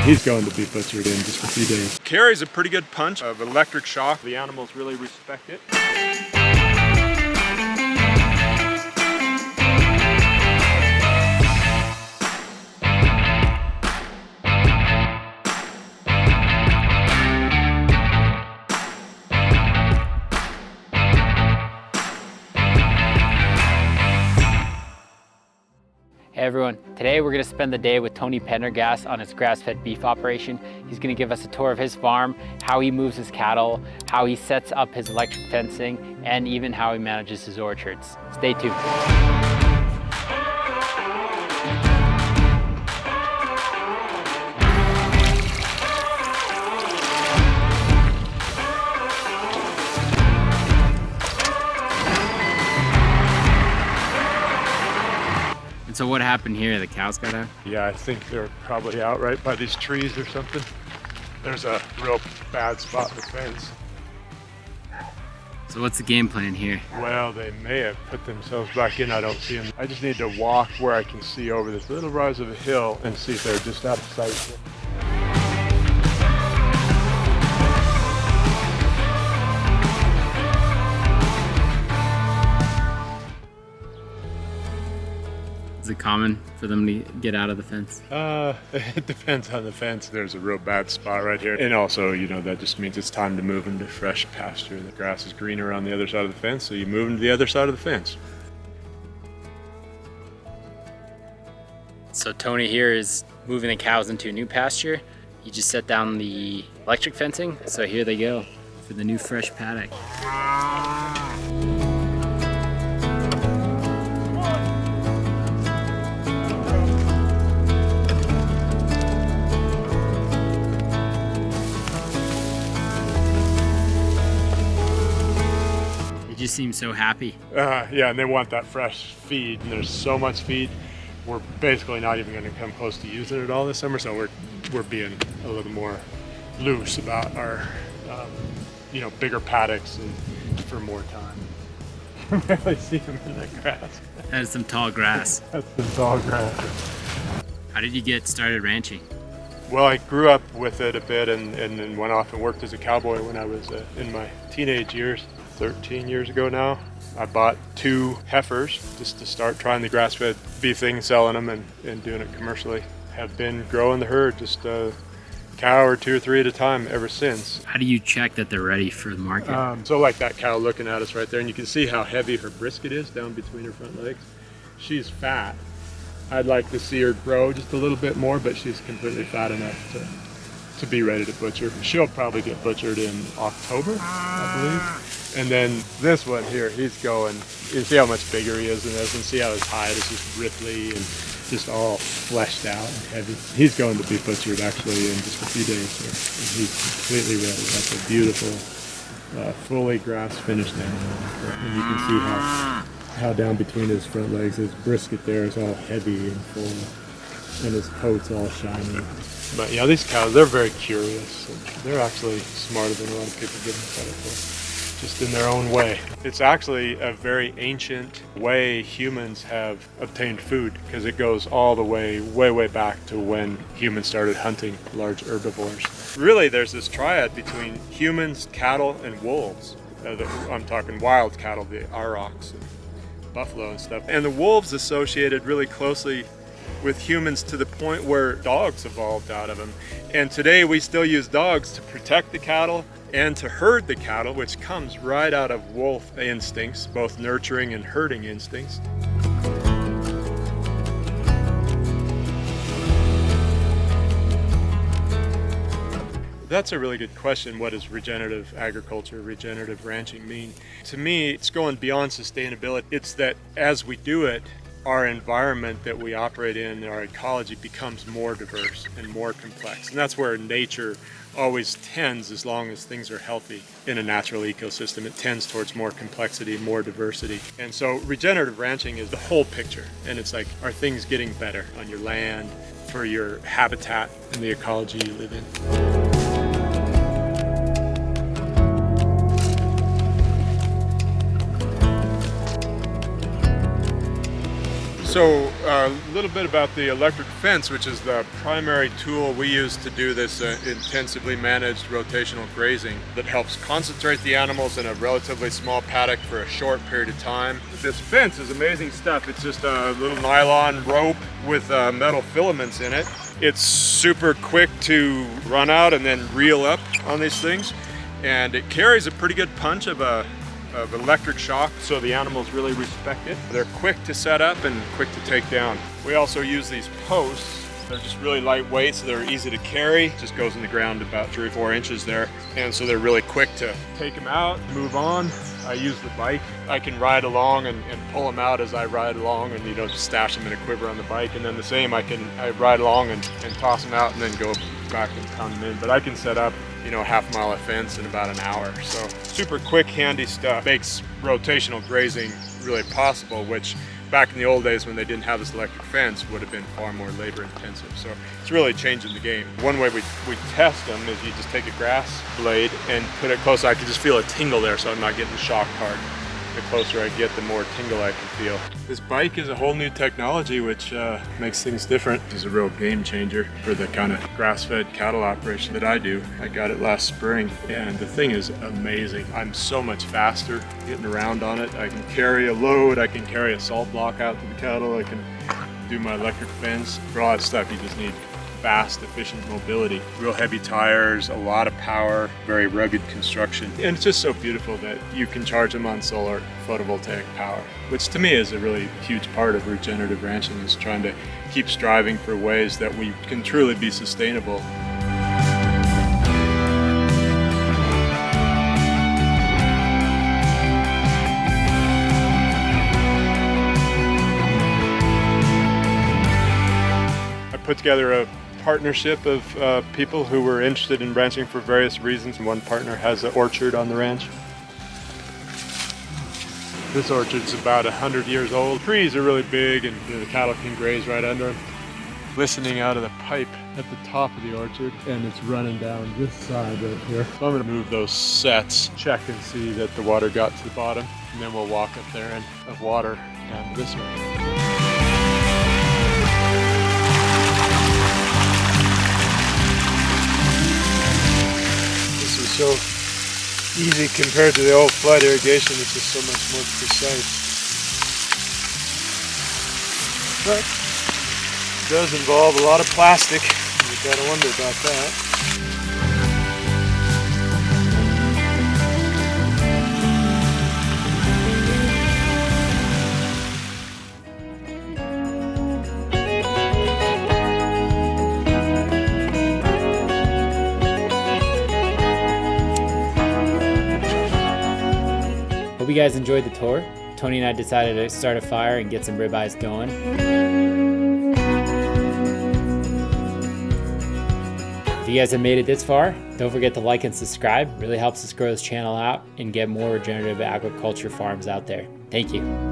He's going to be butchered in just a few days. Carries a pretty good punch of electric shock. The animals really respect it. Hey everyone, today we're going to spend the day with Tony Prendergast on his grass-fed beef operation. He's going to give us a tour of his farm, how he moves his cattle, how he sets up his electric fencing, and even how he manages his orchards. Stay tuned. So what happened here? The cows got out? Yeah, I think they're probably out right by these trees or something. There's a real bad spot in the fence. So what's the game plan here? Well, they may have put themselves back in. I don't see them. I just need to walk where I can see over this little rise of a hill and see if they're just out of sight. Is it common for them to get out of the fence? It depends on the fence. There's a real bad spot right here. And also, you know, that just means it's time to move them to fresh pasture. The grass is greener on the other side of the fence, so you move them to the other side of the fence. So Tony here is moving the cows into a new pasture. He just set down the electric fencing, so here they go for the new fresh paddock. You seem so happy. Yeah, and they want that fresh feed, and there's so much feed. We're basically not even going to come close to using it all this summer, so we're being a little more loose about our, bigger paddocks and for more time. You can barely see them in the grass. That is some tall grass. That's the tall grass. How did you get started ranching? Well, I grew up with it a bit and then went off and worked as a cowboy when I was in my teenage years. 13 years ago now. I bought 2 heifers just to start trying the grass-fed beef thing, selling them and doing it commercially. Have been growing the herd, just a cow or 2 or 3 at a time ever since. How do you check that they're ready for the market? So like that cow looking at us right there, and you can see how heavy her brisket is down between her front legs. She's fat. I'd like to see her grow just a little bit more, but she's completely fat enough to be ready to butcher. She'll probably get butchered in October, I believe. And then this one here, he's going, you see how much bigger he is than this, and see how his hide is just ripply and just all fleshed out and heavy. He's going to be butchered actually in just a few days here. And he's completely ready. That's a beautiful, fully grass finished animal. And you can see how down between his front legs, his brisket there is all heavy and full, and his coat's all shiny. But yeah, these cows, they're very curious. And they're actually smarter than a lot of people give them credit for. Just in their own way. It's actually a very ancient way humans have obtained food, because it goes all the way, way back to when humans started hunting large herbivores. Really, there's this triad between humans, cattle, and wolves. I'm talking wild cattle, the aurochs and buffalo and stuff. And the wolves associated really closely with humans to the point where dogs evolved out of them. And today we still use dogs to protect the cattle and to herd the cattle, which comes right out of wolf instincts, both nurturing and herding instincts. That's a really good question. What does regenerative agriculture, regenerative ranching mean? To me, it's going beyond sustainability. It's that as we do it, our environment that we operate in, our ecology, becomes more diverse and more complex. And that's where nature always tends, as long as things are healthy in a natural ecosystem, it tends towards more complexity, more diversity. And so regenerative ranching is the whole picture. And it's like, are things getting better on your land, for your habitat and the ecology you live in? So a little bit about the electric fence, which is the primary tool we use to do this intensively managed rotational grazing that helps concentrate the animals in a relatively small paddock for a short period of time. This fence is amazing stuff. It's just a little nylon rope with metal filaments in it. It's super quick to run out and then reel up on these things, and it carries a pretty good punch of electric shock, so the animals really respect it. They're quick to set up and quick to take down. We also use these posts. They're just really lightweight, so they're easy to carry. It just goes in the ground about 3 or 4 inches there, and so they're really quick to take them out, move on. I use the bike. I can ride along and pull them out as I ride along, and just stash them in a quiver on the bike. And then the same, I ride along and toss them out and then go back and pound them in. But I can set up half-mile of fence in about an hour. So super quick, handy stuff. Makes rotational grazing really possible, which back in the old days when they didn't have this electric fence would have been far more labor intensive. So it's really changing the game. One way we test them is you just take a grass blade and put it close. I can just feel a tingle there, so I'm not getting shocked hard. The closer I get, the more tingle I can feel. This bike is a whole new technology which makes things different. It's a real game changer for the kind of grass-fed cattle operation that I do. I got it last spring, and the thing is amazing. I'm so much faster getting around on it. I can carry a load, I can carry a salt block out to the cattle, I can do my electric fence. For all that stuff, you just need fast, efficient mobility. Real heavy tires, a lot of power, very rugged construction. And it's just so beautiful that you can charge them on solar photovoltaic power, which to me is a really huge part of regenerative ranching, is trying to keep striving for ways that we can truly be sustainable. I put together a partnership of people who were interested in ranching for various reasons. One partner has an orchard on the ranch. This orchard's about 100 years old. Trees are really big, and the cattle can graze right under them. Listening out of the pipe at the top of the orchard, and it's running down this side right here. So I'm going to move those sets, check and see that the water got to the bottom, and then we'll walk up there and of water down this way. So easy compared to the old flood irrigation, it's just so much more precise. But it does involve a lot of plastic. You've got to wonder about that. Hope you guys enjoyed the tour. Tony and I decided to start a fire and get some ribeyes going. If you guys have made it this far, don't forget to like and subscribe. It really helps us grow this channel out and get more regenerative agriculture farms out there. Thank you.